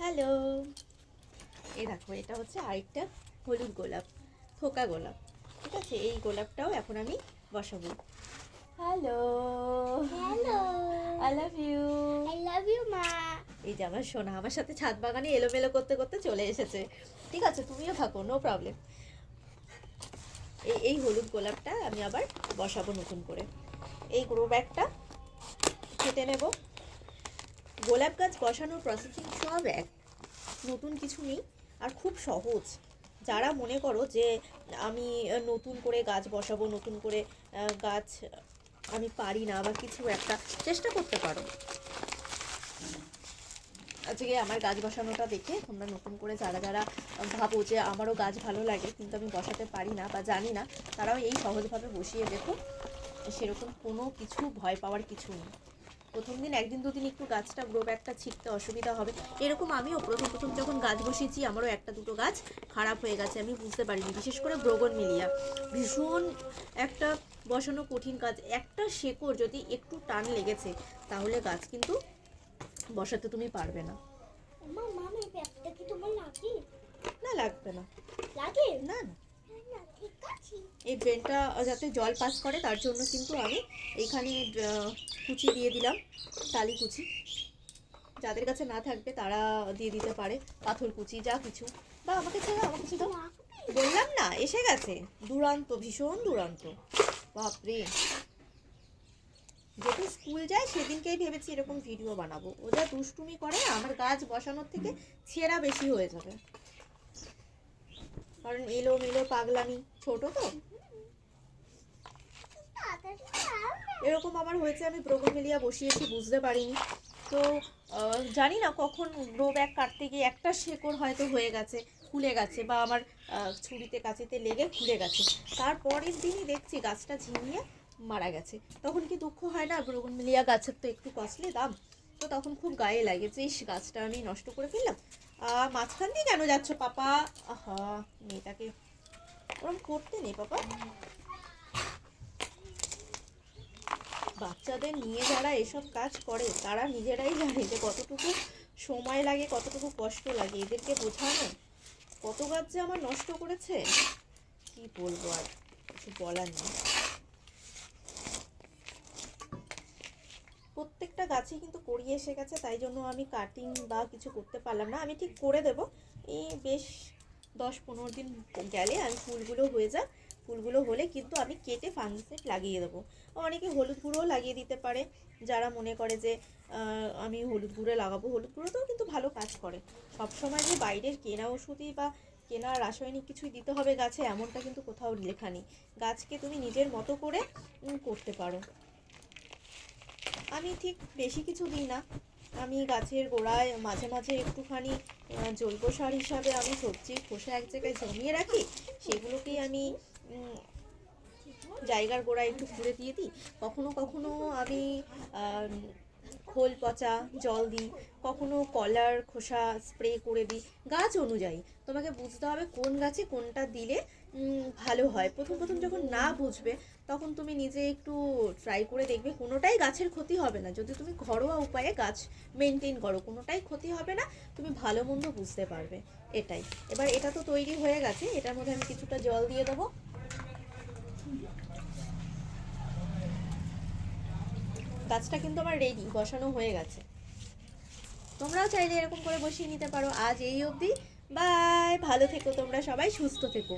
Hello, এই দেখো এটা হচ্ছে আরেকটা হলুদ গোলাপ, থোকা গোলাপ। ঠিক আছে, এই গোলাপটাও এখন আমি বসাবো। Hello, hello, I love you. I love you মা। এই যে আমার সোনা আমার সাথে ছাদ বাগানে এলোমেলো করতে করতে চলে এসেছে। ঠিক আছে, তুমিও থাকো, নো প্রবলেম। এই এই হলুদ গোলাপটা আমি আবার বসাবো নতুন করে। এই গ্রো ব্যাগটা কেটে নেব। গোলাপ গাছ বসানোর প্রসেসিং সব এক, নতুন কিছু নেই, আর খুব সহজ। যারা মনে করো যে আমি নতুন করে গাছ বসাবো, নতুন করে গাছ আমি পারি না বা কিছু একটা, চেষ্টা করতে পারো। আজকে আমার গাছ বসানোটা দেখে তোমরা নতুন করে যারা যারা ভাবো যে আমারও গাছ ভালো লাগে কিন্তু আমি বসাতে পারি না বা জানি না, তারাও এই সহজভাবে বসিয়ে দেখো। সেরকম কোনো কিছু ভয় পাওয়ার কিছু নেই। প্রথম দিন একদিন দুদিন একটু গাছটা গ্রো ব্যাগটা ছিটতে অসুবিধা হবে, এরকম আমিও প্রথম প্রথম যখন গাছ বসিয়েছি আমারও একটা দুটো গাছ খারাপ হয়ে গেছে, আমি বুঝতে পারিনি। বিশেষ করে ব্রোগনভিলিয়া ভীষণ একটা বসানো কঠিন কাজ। একটা শেকড় যদি একটু টান লেগেছে তাহলে গাছ কিন্তু বসাতে তুমি পারবে না। মা মা এই ব্যাগটা কি তোমার লাগে? না, লাগবে না। লাগে না না, না, ঠিক আছে। এই ড্রেনটা যাতে জল পাস করে তার জন্য কিন্তু আমি এইখানে কুচি দিয়ে দিলাম, টালি কুচি। যাদের কাছে না থাকবে তারা দিয়ে দিতে পারে পাথর কুচি, যা কিছু। বা আমাকে ছেড়ে আমার কিছু তো বললাম না, এসে গেছে দুরান্ত, ভীষণ দুরান্ত। বাপরে, যেদিন স্কুল যায় সেদিনকেই ভেবেছি এরকম ভিডিও বানাবো। ও যা দুষ্টুমি করে আমার গাছ বসানোর থেকে ছেঁড়া বেশি হয়ে যাবে, কারণ এলো মেলো পাগলামি, ছোট তো। এরকম আমার হয়েছে, আমি ব্রোগনভেলিয়া বসিয়েছি বুঝতে পারিনি তো। জানি না কখন গ্রো ব্যাগ কাটতে গিয়ে একটা শেকড় হয়তো হয়ে গেছে, খুলে গেছে, বা আমার ছুরিতে কাঁচিতে লেগে খুলে গেছে। তারপরের দিনই দেখছি গাছটা ঝিমিয়ে মারা গেছে। তখন কি দুঃখ হয় না? ব্রোগনভেলিয়া গাছের তো একটু কস্টলি দাম, তো তখন খুব গায়ে লাগে যে ইস, গাছটা আমি নষ্ট করে ফেললাম। মাঝখান দিয়ে কেন যাচ্ছ পাপা? আহা, মেয়েটাকে ওরম করতে নেই পাপা। বাচ্চাদের নিয়ে যারা এসব কাজ করে তারা নিজেরাই জানে যে কতটুকু সময় লাগে, কতটুকু কষ্ট লাগে এদেরকে বোঝানো। কত গাছ যে আমার নষ্ট করেছে, কি বলবো, আর কিছু বলার নেই। প্রত্যেকটা গাছই কিন্তু করিয়ে এসে গেছে, তাই জন্য আমি কাটিং বা কিছু করতে পারলাম না। আমি ঠিক করে দেব, এই বেশ 10-15 দিন গেলে আমি ফুলগুলো হয়ে যাক। ফুলগুলো হলে কিন্তু আমি কেটে ফাঙ্গিসাইড লাগিয়ে দেবো। অনেকে হলুদ গুঁড়োও লাগিয়ে দিতে পারে, যারা মনে করে যে আমি হলুদ গুঁড়ো লাগাবো। হলুদ গুঁড়োতেও কিন্তু ভালো কাজ করে। সবসময় যে বাইরের কেনা ওষুধই বা কেনা রাসায়নিক কিছুই দিতে হবে গাছে, এমনটা কিন্তু কোথাও লেখা নেই। গাছকে তুমি নিজের মতো করে করতে পারো। আমি ঠিক বেশি কিছু দিই না। আমি গাছের গোড়ায় মাঝে মাঝে একটুখানি জৈব সার হিসাবে আমি সবজির খোসা এক জায়গায় জমিয়ে রাখি, সেগুলোকেই আমি জায়গার গোড়ায় একটু ঘুরে দিয়ে দিই। কখনো কখনো আমি খোল পচা জল দিই, কখনো কলার খোসা স্প্রে করে দিই। গাছ অনুযায়ী তোমাকে বুঝতে হবে কোন গাছে কোনটা দিলে ভালো হয়। প্রথম প্রথম যখন না বুঝবে তখন তুমি নিজে একটু ট্রাই করে দেখবে, কোনোটাই গাছের ক্ষতি হবে না যদি তুমি ঘরোয়া উপায়ে গাছ মেনটেন করো, কোনোটাই ক্ষতি হবে না, তুমি ভালো মন্দ বুঝতে পারবে। এটাই। এবার এটা তো তৈরি হয়ে গেছে, এটার মধ্যে আমি কিছুটা জল দিয়ে দেবো। গাছটা কিন্তু আমার রেডি, বসানো হয়ে গেছে। তোমরাও চাইলে এরকম করে বসিয়ে নিতে পারো। আজ এই অবধি, বাই। ভালো থেকো তোমরা সবাই, সুস্থ থেকো।